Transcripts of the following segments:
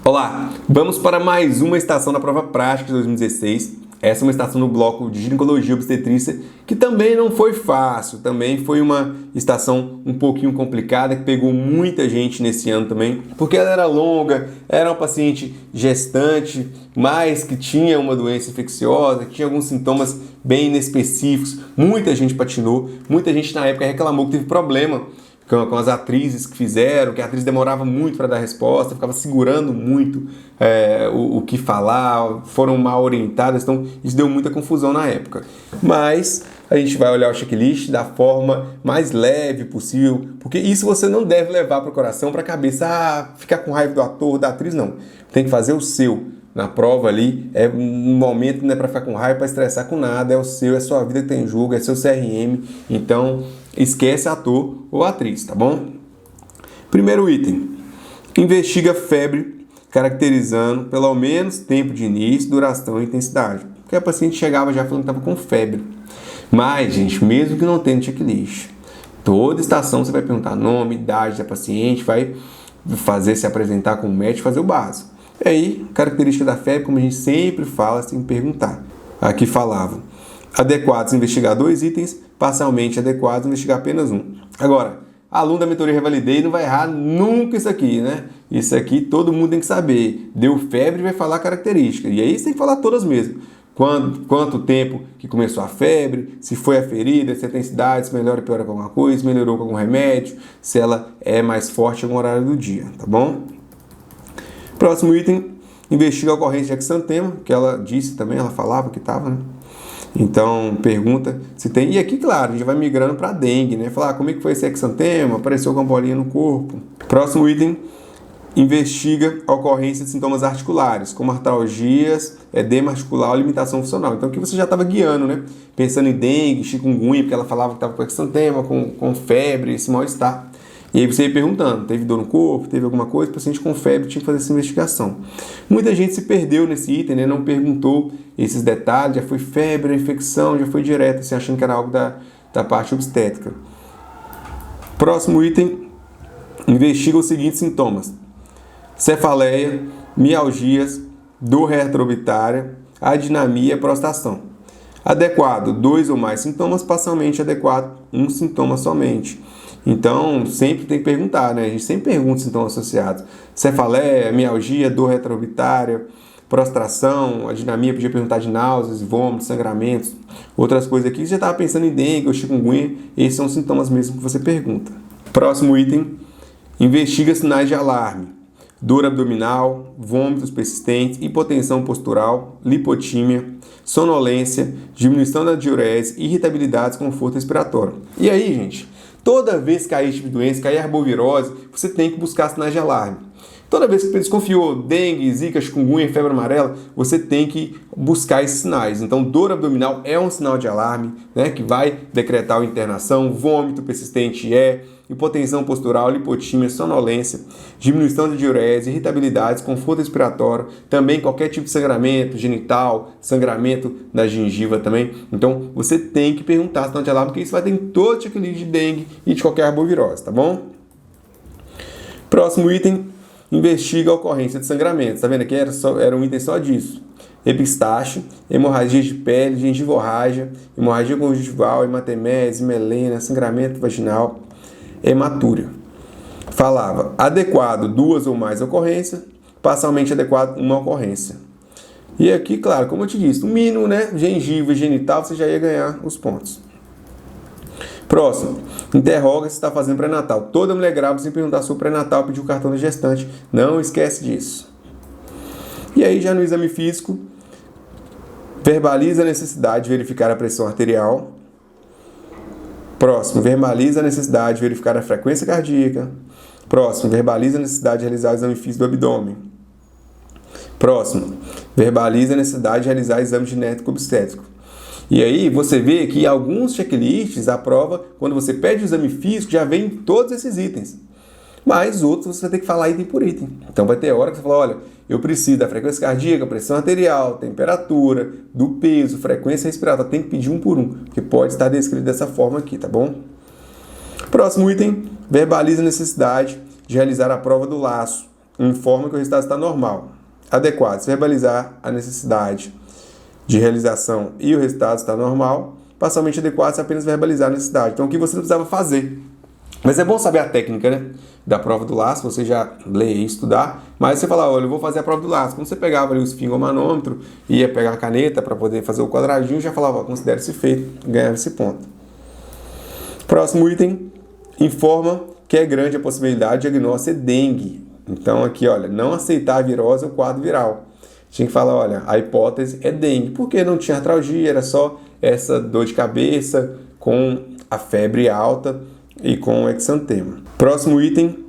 Olá, vamos para mais uma estação da prova prática de 2016. Essa é uma estação no bloco de ginecologia e obstetrícia que também não foi fácil, também foi uma estação um pouquinho complicada que pegou muita gente nesse ano também, porque ela era longa, era uma paciente gestante, mas que tinha uma doença infecciosa, que tinha alguns sintomas bem inespecíficos, muita gente patinou, muita gente na época reclamou que teve problema com as atrizes que fizeram, que a atriz demorava muito para dar resposta, ficava segurando muito o que falar, foram mal orientadas, então isso deu muita confusão na época. Mas a gente vai olhar o checklist da forma mais leve possível, porque isso você não deve levar para o coração, para a cabeça, ficar com raiva do ator, da atriz, não. Tem que fazer o seu. Na prova ali, é um momento não é para ficar com raiva, para estressar com nada, é o seu, é sua vida que tem em jogo, é seu CRM, então esquece ator ou atriz, tá bom? Primeiro item, investiga febre, caracterizando pelo menos tempo de início, duração e intensidade, porque a paciente chegava já falando que estava com febre. Mas, gente, mesmo que não tenha checklist, toda estação você vai perguntar nome, idade da paciente, vai fazer se apresentar com o médico, fazer o básico. E aí, característica da febre, como a gente sempre fala, sem perguntar. Aqui falava, adequados investigar 2 itens, parcialmente adequados investigar apenas 1. Agora, aluno da mentoria Revalidei não vai errar nunca isso aqui, né? Isso aqui todo mundo tem que saber. Deu febre, vai falar característica. E aí você tem que falar todas mesmo. Quanto tempo que começou a febre, se foi aferida, se a intensidade, se melhora ou piora com alguma coisa, se melhorou com algum remédio, se ela é mais forte em algum horário do dia, tá bom? Próximo item, investiga a ocorrência de exantema, que ela disse também, ela falava que estava, né? Então, pergunta se tem. E aqui, claro, a gente vai migrando para dengue, né? Falar como é que foi esse exantema, apareceu com a bolinha no corpo. Próximo item, investiga a ocorrência de sintomas articulares, como artralgias, edema articular ou limitação funcional. Então, aqui você já estava guiando, né? Pensando em dengue, chikungunya, porque ela falava que estava com exantema, com febre, esse mal-estar. E aí você ia perguntando, teve dor no corpo, teve alguma coisa, o paciente com febre tinha que fazer essa investigação. Muita gente se perdeu nesse item, né? Não perguntou esses detalhes, já foi febre, infecção, já foi direto, assim, achando que era algo da parte obstétrica. Próximo item, investiga os seguintes sintomas: cefaleia, mialgias, dor retroorbitária, adinamia, prostração. Adequado, 2 ou mais sintomas, parcialmente adequado, 1 sintoma somente. Então, sempre tem que perguntar, né? A gente sempre pergunta os sintomas associados. Cefaleia, mialgia, dor retroorbitária, prostração, a dinamia, podia perguntar de náuseas, vômitos, sangramentos, outras coisas aqui. Você já estava pensando em dengue ou chikungunya, esses são os sintomas mesmo que você pergunta. Próximo item, investiga sinais de alarme. Dor abdominal, vômitos persistentes, hipotensão postural, lipotímia, sonolência, diminuição da diurese, irritabilidade, desconforto respiratório. E aí, gente, toda vez que cair esse tipo de doença, cair arbovirose, você tem que buscar sinais de alarme. Toda vez que você desconfiou dengue, zika, chikungunya, febre amarela, você tem que buscar esses sinais. Então, dor abdominal é um sinal de alarme, né, que vai decretar a internação, vômito persistente hipotensão postural, lipotímia, sonolência, diminuição de diurese, irritabilidade, desconforto respiratório, também qualquer tipo de sangramento genital, sangramento da gengiva também. Então, você tem que perguntar sinal de alarme, porque isso vai ter em todo o checklist de dengue e de qualquer arbovirose, tá bom? Próximo item, investiga a ocorrência de sangramentos. Tá vendo aqui? Era um item só disso. Epistaxe, hemorragia de pele, gengivorrágia, hemorragia conjuntival, hematemese, melena, sangramento vaginal, hematúria. Falava adequado 2 ou mais ocorrências, parcialmente adequado 1 ocorrência. E aqui, claro, como eu te disse, o mínimo, né, gengiva e genital, você já ia ganhar os pontos. Próximo, interroga se está fazendo pré-natal. Toda mulher grávida, sem perguntar sobre pré-natal, pediu o cartão da gestante. Não esquece disso. E aí, já no exame físico, verbaliza a necessidade de verificar a pressão arterial. Próximo, verbaliza a necessidade de verificar a frequência cardíaca. Próximo, verbaliza a necessidade de realizar o exame físico do abdômen. Próximo, verbaliza a necessidade de realizar o exame genético obstétrico. E aí você vê que alguns checklists, a prova, quando você pede o exame físico, já vem todos esses itens. Mas outros você vai ter que falar item por item. Então vai ter hora que você fala, olha, eu preciso da frequência cardíaca, pressão arterial, temperatura, do peso, frequência respiratória. Tem que pedir um por um, porque pode estar descrito dessa forma aqui, tá bom? Próximo item, verbaliza a necessidade de realizar a prova do laço. informa que o resultado está normal. Adequado, se verbalizar a necessidade de realização e o resultado está normal. Parcialmente adequado, se apenas verbalizar a necessidade. Então, o que você não precisava fazer. Mas é bom saber a técnica, né? Da prova do laço, você já lê e estudar. Mas você fala, olha, eu vou fazer a prova do laço. Quando você pegava ali o esfingomanômetro, ia pegar a caneta para poder fazer o quadradinho, já falava, considere-se feito, ganhava esse ponto. Próximo item, informa que é grande a possibilidade de diagnóstico ser dengue. Então aqui, olha, não aceitar a virose ou quadro viral. Tinha que falar, olha, a hipótese é dengue, porque não tinha artralgia, era só essa dor de cabeça com a febre alta e com o exantema. Próximo item,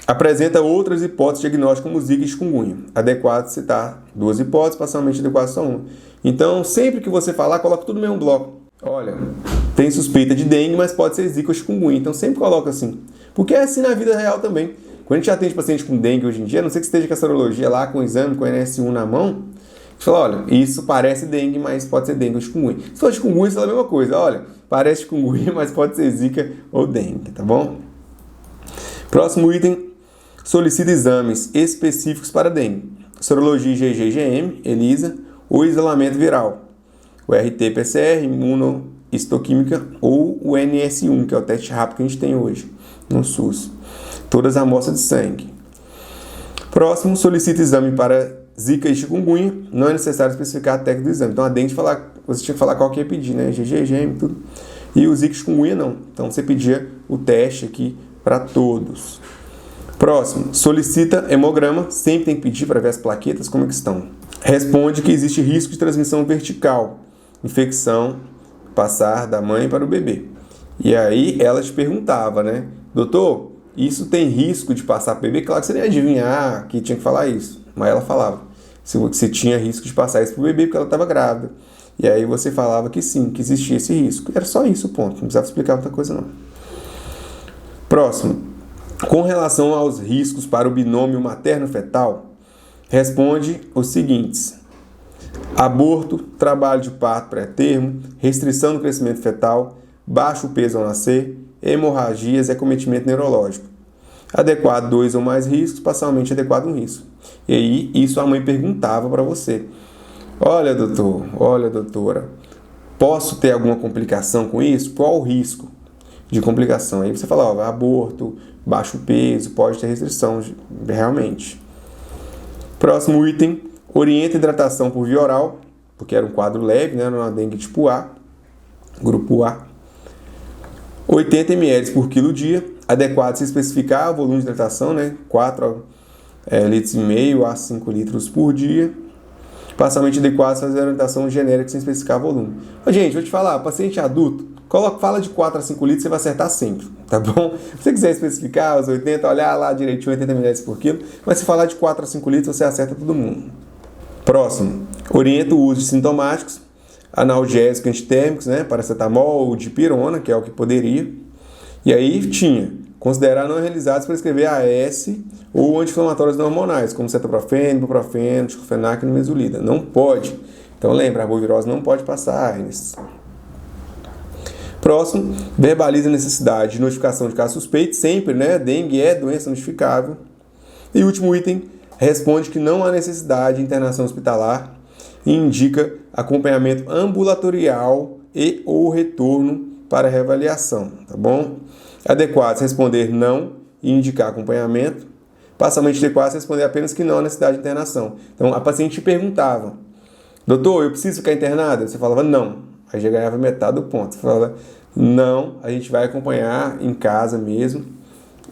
apresenta outras hipóteses de diagnóstico como Zika e chikungunya. Adequado citar duas hipóteses, parcialmente adequado só uma. Então, sempre que você falar, coloca tudo no mesmo bloco. Olha, tem suspeita de dengue, mas pode ser Zika ou chikungunya. Então, sempre coloca assim. Porque é assim na vida real também. Quando a gente atende paciente com dengue hoje em dia, a não ser que esteja com a sorologia lá, com o exame, com o NS1 na mão, você fala, olha, isso parece dengue, mas pode ser dengue ou chikungunya. Se for chikungunya, você fala a mesma coisa. Olha, parece chikungunya, mas pode ser Zika ou dengue, tá bom? Próximo item, solicita exames específicos para dengue. Sorologia IgG, IgM, ELISA, ou isolamento viral. O RT-PCR, imunohistoquímica, ou o NS1, que é o teste rápido que a gente tem hoje no SUS. Todas as amostras de sangue. Próximo, solicita exame para Zika e chikungunya. Não é necessário especificar a técnica do exame. Então, a dengue, você tinha que falar qual que ia pedir, né? IgG, IgM, tudo. E o Zika e chikungunya não. Então, você pedia o teste aqui para todos. Próximo, solicita hemograma. Sempre tem que pedir para ver as plaquetas, como é que estão. Responde que existe risco de transmissão vertical. Infecção, passar da mãe para o bebê. E aí, ela te perguntava, né? Doutor, isso tem risco de passar para o bebê? Claro que você nem ia adivinhar que tinha que falar isso. Mas ela falava se tinha risco de passar isso para o bebê porque ela estava grávida. E aí você falava que sim, que existia esse risco. Era só isso o ponto, não precisava explicar outra coisa não. Próximo. Com relação aos riscos para o binômio materno-fetal, responde os seguintes. Aborto, trabalho de parto pré-termo, restrição do crescimento fetal, baixo peso ao nascer, hemorragias e acometimento neurológico. Adequado 2 ou mais riscos, parcialmente adequado 1 risco. E aí, isso a mãe perguntava para você. Olha, doutor, olha, doutora, posso ter alguma complicação com isso? Qual o risco de complicação? Aí você fala, ó, aborto, baixo peso, pode ter restrição, realmente. Próximo item, orienta hidratação por via oral, porque era um quadro leve, né, uma dengue tipo A, grupo A. 80 ml por quilo dia, adequado se especificar o volume de hidratação, né, 4 litros e meio a 5 litros por dia. Parcialmente adequado se fazer a orientação genérica sem especificar volume. Mas, gente, vou te falar, paciente adulto, fala de 4 a 5 litros, você vai acertar sempre, tá bom? Se você quiser especificar os 80, olhar lá direitinho, 80 ml por quilo, mas se falar de 4 a 5 litros, você acerta todo mundo. Próximo, orienta o uso de sintomáticos, analgésicos antitérmicos, né, paracetamol ou dipirona, que é o que poderia. E aí tinha, considerar não realizados para prescrever AS ou anti-inflamatórios não hormonais, como cetoprofeno, ibuprofeno, diclofenac e nimesulida. Não pode. Então lembra, a arbovirose não pode passar ARNs. Próximo, verbaliza a necessidade de notificação de caso suspeito, sempre, né? Dengue é doença notificável. E último item, responde que não há necessidade de internação hospitalar e indica acompanhamento ambulatorial e ou retorno para reavaliação, tá bom? Adequado se responder não e indicar acompanhamento. Parcialmente adequado se responder apenas que não há necessidade de internação. Então, a paciente te perguntava, doutor, eu preciso ficar internada? Você falava não. Aí já ganhava metade do ponto. Você falava, não, a gente vai acompanhar em casa mesmo.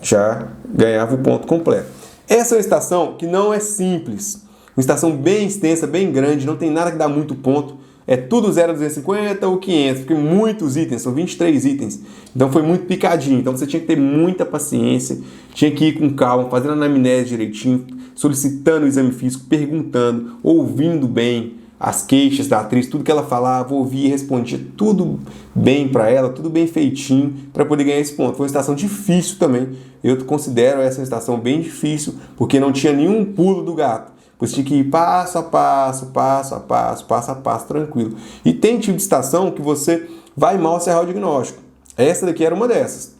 Já ganhava o ponto completo. Essa é uma estação que não é simples. Uma estação bem extensa, bem grande, não tem nada que dá muito ponto. É tudo 0 a 250 ou 500, porque muitos itens, são 23 itens. Então foi muito picadinho. Então você tinha que ter muita paciência, tinha que ir com calma, fazendo a anamnese direitinho, solicitando o exame físico, perguntando, ouvindo bem as queixas da atriz, tudo que ela falava, ouvia e respondia tudo bem para ela, tudo bem feitinho para poder ganhar esse ponto. Foi uma estação difícil também. Eu considero essa estação bem difícil, porque não tinha nenhum pulo do gato. Você tinha que ir passo a passo, tranquilo. E tem tipo de estação que você vai mal cerrar o diagnóstico. Essa daqui era uma dessas.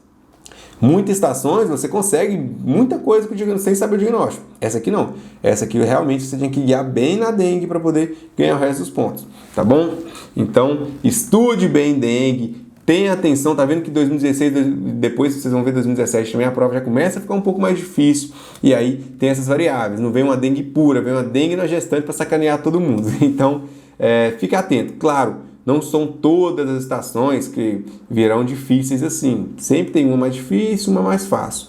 Muitas estações você consegue muita coisa sem saber o diagnóstico. Essa aqui não. Essa aqui realmente você tem que guiar bem na dengue para poder ganhar o resto dos pontos, tá bom? Então, estude bem dengue, tenha atenção, tá vendo que 2016, depois vocês vão ver 2017 também, a prova já começa a ficar um pouco mais difícil, e aí tem essas variáveis, não vem uma dengue pura, vem uma dengue na gestante para sacanear todo mundo. Então, fique atento. Claro, não são todas as estações que virão difíceis assim. Sempre tem uma mais difícil, uma mais fácil.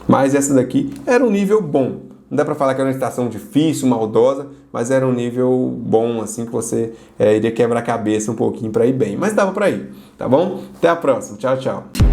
Mas essa daqui era um nível bom. Não dá para falar que era uma estação difícil, maldosa, mas era um nível bom, assim, que você iria quebrar a cabeça um pouquinho para ir bem. Mas dava para ir, tá bom? Até a próxima. Tchau, tchau.